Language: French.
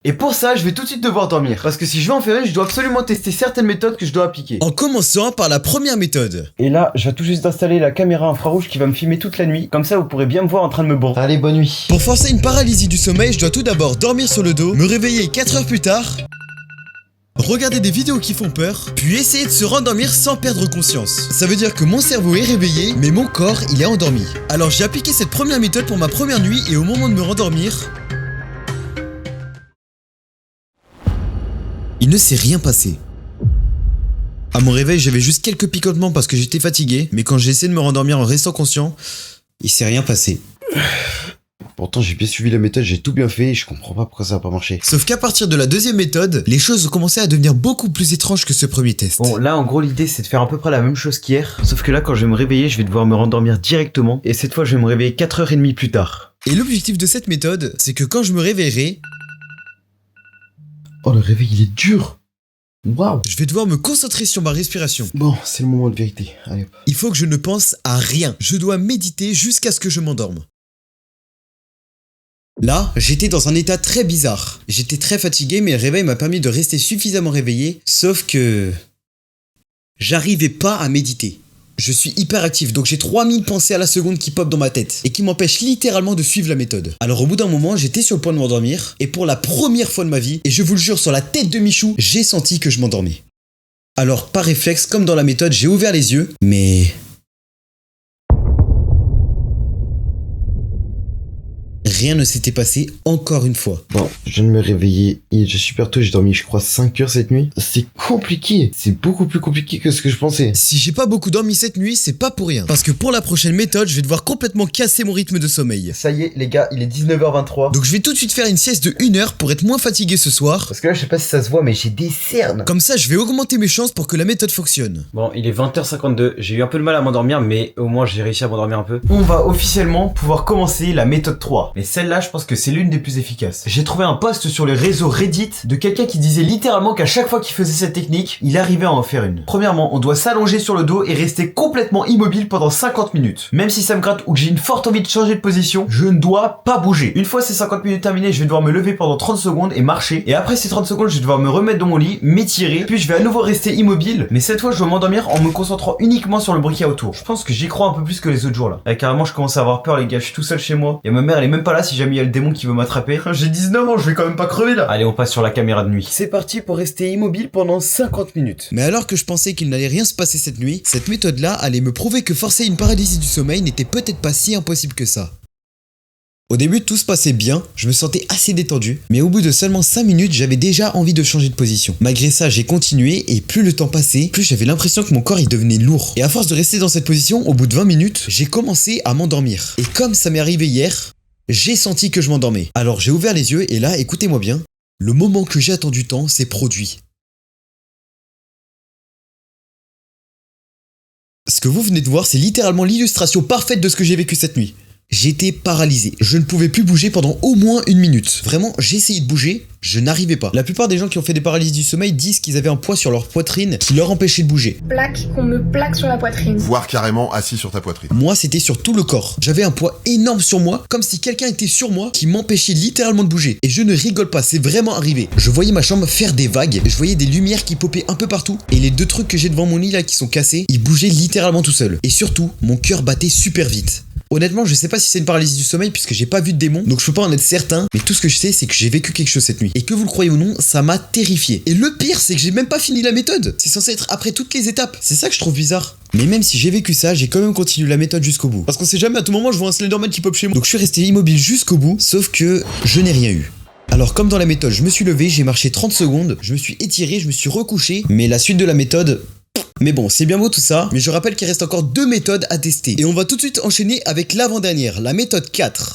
Et pour ça, je vais tout de suite devoir dormir. Parce que si je veux en faire une, je dois absolument tester certaines méthodes que je dois appliquer. En commençant par la première méthode. Et là, je vais tout juste installer la caméra infrarouge qui va me filmer toute la nuit. Comme ça, vous pourrez bien me voir en train de me branler. Allez, bonne nuit. Pour forcer une paralysie du sommeil, je dois tout d'abord dormir sur le dos, me réveiller 4 heures plus tard, regarder des vidéos qui font peur, puis essayer de se rendormir sans perdre conscience. Ça veut dire que mon cerveau est réveillé, mais mon corps, il est endormi. Alors j'ai appliqué cette première méthode pour ma première nuit et au moment de me rendormir, il ne s'est rien passé. À mon réveil, j'avais juste quelques picotements parce que j'étais fatigué, mais quand j'ai essayé de me rendormir en restant conscient, il s'est rien passé. Pourtant, j'ai bien suivi la méthode, j'ai tout bien fait et je comprends pas pourquoi ça a pas marché. Sauf qu'à partir de la deuxième méthode, les choses ont commencé à devenir beaucoup plus étranges que ce premier test. Bon, là, en gros, l'idée, c'est de faire à peu près la même chose qu'hier. Sauf que là, quand je vais me réveiller, je vais devoir me rendormir directement. Et cette fois, je vais me réveiller 4h30 plus tard. Et l'objectif de cette méthode, c'est que quand je me réveillerai, Oh, le réveil, il est dur. Waouh. je vais devoir me concentrer sur ma respiration. Bon, c'est le moment de vérité. Allez hop. Il faut que je ne pense à rien. Je dois méditer jusqu'à ce que je m'endorme. Là, j'étais dans un état très bizarre. J'étais très fatigué, mais le réveil m'a permis de rester suffisamment réveillé, sauf que j'arrivais pas à méditer. Je suis hyperactif, donc j'ai 3000 pensées à la seconde qui popent dans ma tête et qui m'empêchent littéralement de suivre la méthode. Alors au bout d'un moment, j'étais sur le point de m'endormir et pour la première fois de ma vie, et je vous le jure sur la tête de Michou, j'ai senti que je m'endormais. Alors par réflexe, comme dans la méthode, j'ai ouvert les yeux, mais rien ne s'était passé encore une fois. Bon, je viens de me réveiller. Il est déjà super tôt, j'ai dormi, je crois, 5 heures cette nuit. C'est compliqué. C'est beaucoup plus compliqué que ce que je pensais. Si j'ai pas beaucoup dormi cette nuit, c'est pas pour rien. Parce que pour la prochaine méthode, je vais devoir complètement casser mon rythme de sommeil. Ça y est, les gars, il est 19h23. Donc je vais tout de suite faire une sieste de 1 heure pour être moins fatigué ce soir. Parce que là, je sais pas si ça se voit, mais j'ai des cernes. Comme ça, je vais augmenter mes chances pour que la méthode fonctionne. Bon, il est 20h52. J'ai eu un peu de mal à m'endormir, mais au moins, j'ai réussi à m'endormir un peu. On va officiellement pouvoir commencer la méthode 3. Mais celle-là, je pense que c'est l'une des plus efficaces. J'ai trouvé un post sur les réseaux Reddit de quelqu'un qui disait littéralement qu'à chaque fois qu'il faisait cette technique, il arrivait à en faire une. Premièrement, on doit s'allonger sur le dos et rester complètement immobile pendant 50 minutes. Même si ça me gratte ou que j'ai une forte envie de changer de position, je ne dois pas bouger. Une fois ces 50 minutes terminées, je vais devoir me lever pendant 30 secondes et marcher. Et après ces 30 secondes, je vais devoir me remettre dans mon lit, m'étirer, puis je vais à nouveau rester immobile. Mais cette fois, je dois m'endormir en me concentrant uniquement sur le bruit qu'il y a autour. Je pense que j'y crois un peu plus que les autres jours là. Et carrément, je commence à avoir peur les gars, je suis tout seul chez moi. Et ma mère, elle est même pas là si jamais il y a le démon qui veut m'attraper. J'ai 19 ans, je vais quand même pas crever là. Allez, on passe sur la caméra de nuit. C'est parti pour rester immobile pendant 50 minutes. Mais alors que je pensais qu'il n'allait rien se passer cette nuit, cette méthode-là allait me prouver que forcer une paralysie du sommeil n'était peut-être pas si impossible que ça. Au début, tout se passait bien, je me sentais assez détendu, mais au bout de seulement 5 minutes, j'avais déjà envie de changer de position. Malgré ça, j'ai continué et plus le temps passait, plus j'avais l'impression que mon corps il devenait lourd. Et à force de rester dans cette position, au bout de 20 minutes, j'ai commencé à m'endormir. Et comme ça m'est arrivé hier, j'ai senti que je m'endormais. Alors j'ai ouvert les yeux et là, écoutez-moi bien, le moment que j'ai attendu tant s'est produit. Ce que vous venez de voir, c'est littéralement l'illustration parfaite de ce que j'ai vécu cette nuit. J'étais paralysé. Je ne pouvais plus bouger pendant au moins 1 minute. Vraiment, j'ai essayé de bouger, je n'arrivais pas. La plupart des gens qui ont fait des paralysies du sommeil disent qu'ils avaient un poids sur leur poitrine qui leur empêchait de bouger. Qu'on me plaque sur la poitrine. Voire carrément assis sur ta poitrine. Moi, c'était sur tout le corps. J'avais un poids énorme sur moi, comme si quelqu'un était sur moi qui m'empêchait littéralement de bouger. Et je ne rigole pas, c'est vraiment arrivé. Je voyais ma chambre faire des vagues, je voyais des lumières qui popaient un peu partout, et les 2 trucs que j'ai devant mon lit là qui sont cassés, ils bougeaient littéralement tout seuls. Et surtout, mon cœur battait super vite. Honnêtement, je sais pas si c'est une paralysie du sommeil puisque j'ai pas vu de démon, donc je peux pas en être certain, mais tout ce que je sais c'est que j'ai vécu quelque chose cette nuit. Et que vous le croyez ou non, ça m'a terrifié. Et le pire, c'est que j'ai même pas fini la méthode. C'est censé être après toutes les étapes. C'est ça que je trouve bizarre. Mais même si j'ai vécu ça, j'ai quand même continué la méthode jusqu'au bout. Parce qu'on sait jamais, à tout moment je vois un Slenderman qui pop chez moi. Donc je suis resté immobile jusqu'au bout, sauf que je n'ai rien eu. Alors comme dans la méthode, je me suis levé, j'ai marché 30 secondes, je me suis étiré, je me suis recouché, mais la suite de la méthode... Mais bon, c'est bien beau tout ça, mais je rappelle qu'il reste encore 2 méthodes à tester. Et on va tout de suite enchaîner avec l'avant-dernière, la méthode 4.